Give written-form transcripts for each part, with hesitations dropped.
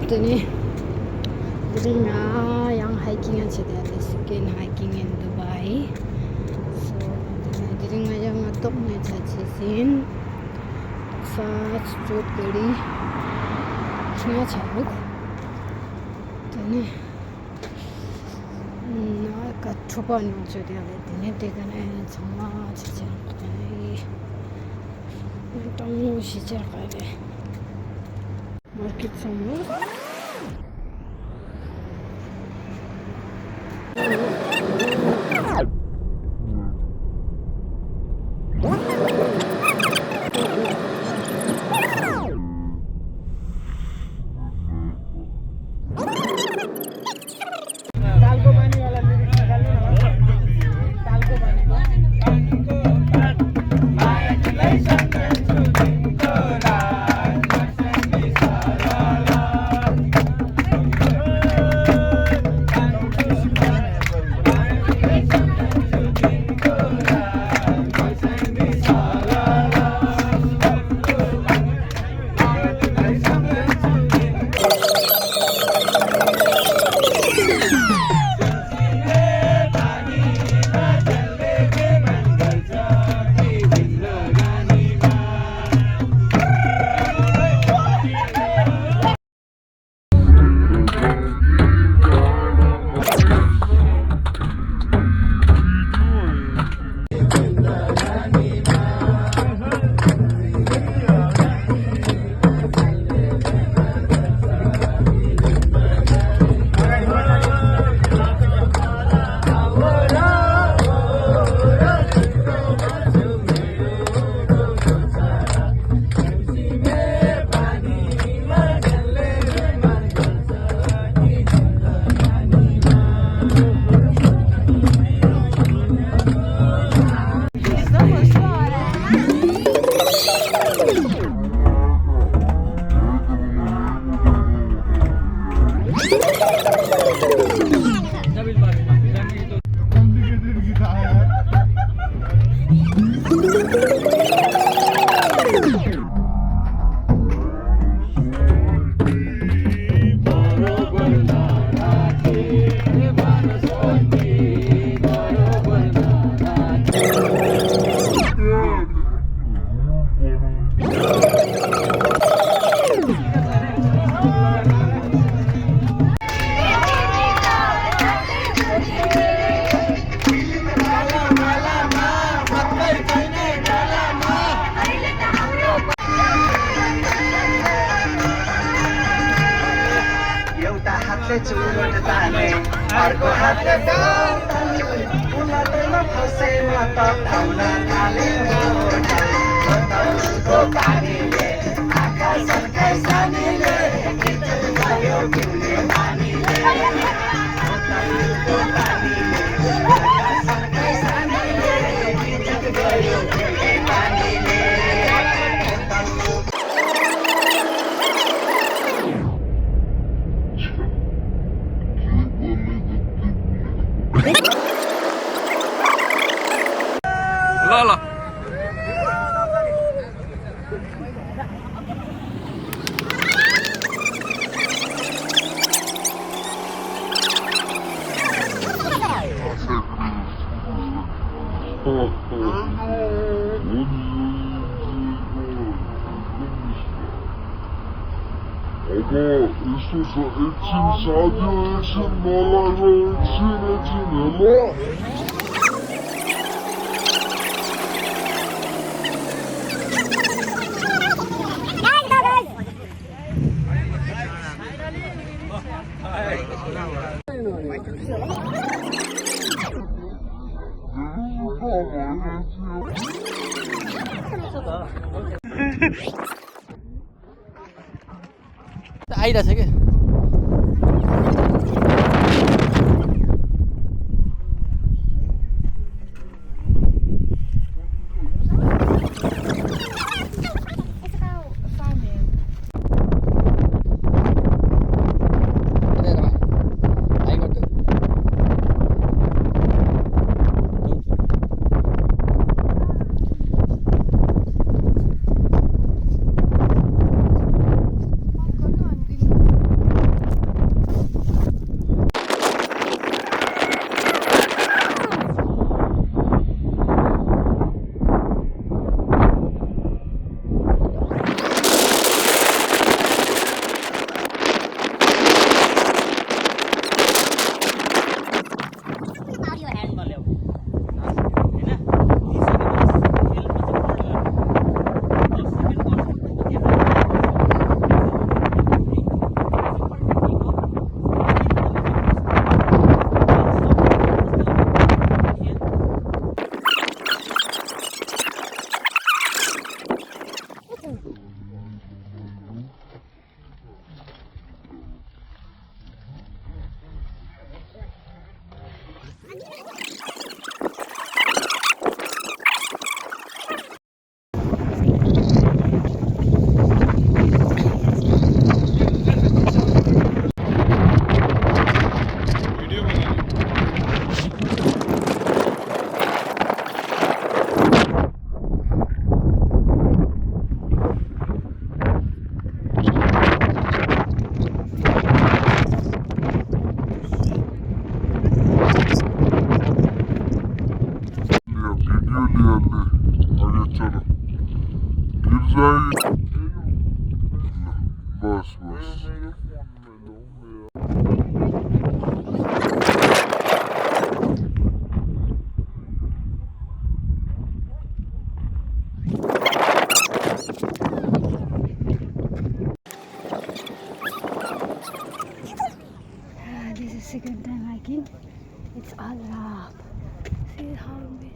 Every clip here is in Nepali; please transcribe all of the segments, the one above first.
Today, doing young hiking and skin hiking in Dubai. So, doing a young top in fast road gadi. Not a look. Then, I got trouble on the other. Taken and some much. Don't know she's a market somewhere. Lala. Isso é Sharjah, आइरहेछ के बस बस This is second time hiking. It's AlRabi. See how big.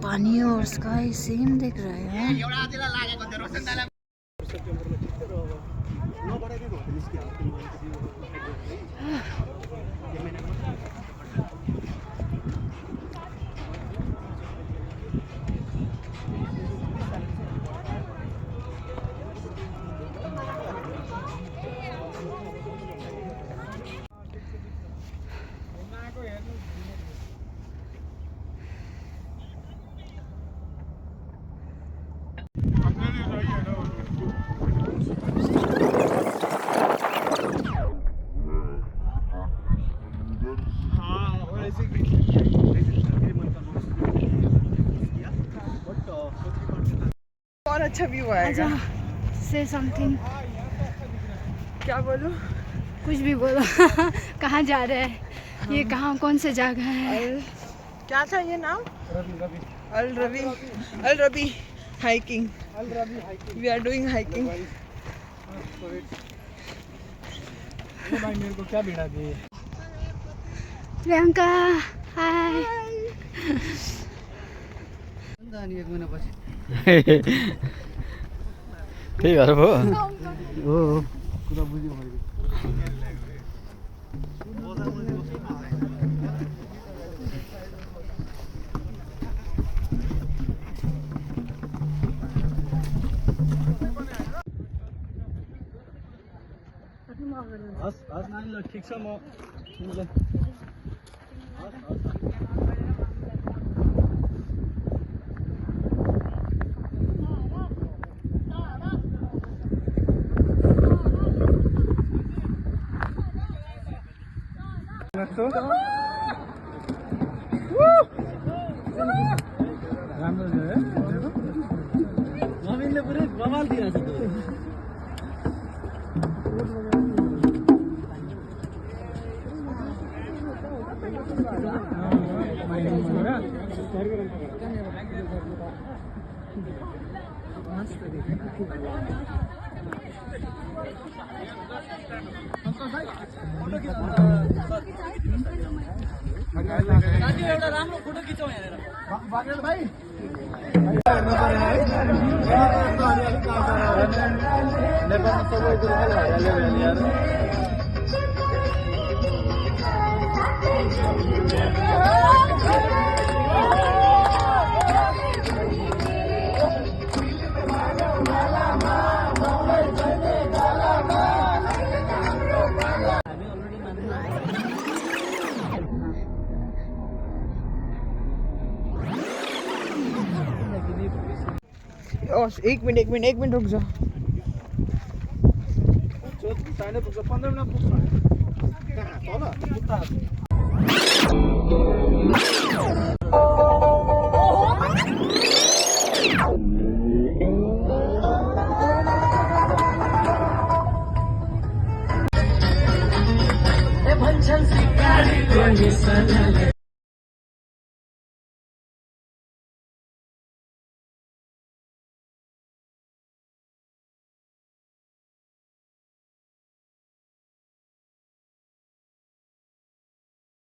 पानी और स्काई सेम दिख रहा है। और अच्छा व्यू आएगा। से समथिंग। क्या बोलूं? कुछ भी बोलो। कहाँ जा रहे हैं? ये कहाँ कौन से जगह है? क्या था ये नाम? AlRabi hiking. We are doing hiking. भाई मेरे को क्या बिठा दिए? प्रियंका हाय। एक महीना पछि त्यही भएर हो कुरा बुझ्यो मैले। हस् हस् नानीलाई ठिक छ म तिमीलाई राम्रो छ है नवीनले पुरै बवाल दिइरहेछ त। एउटा राम्रो फोटो खिचौँ हेरेर भाइ नेपालमा सबै कुरो एक मिनट रुक जाओ। 15 मिनट पुग्छ कहाँ तल उता भन्छन् सिकारी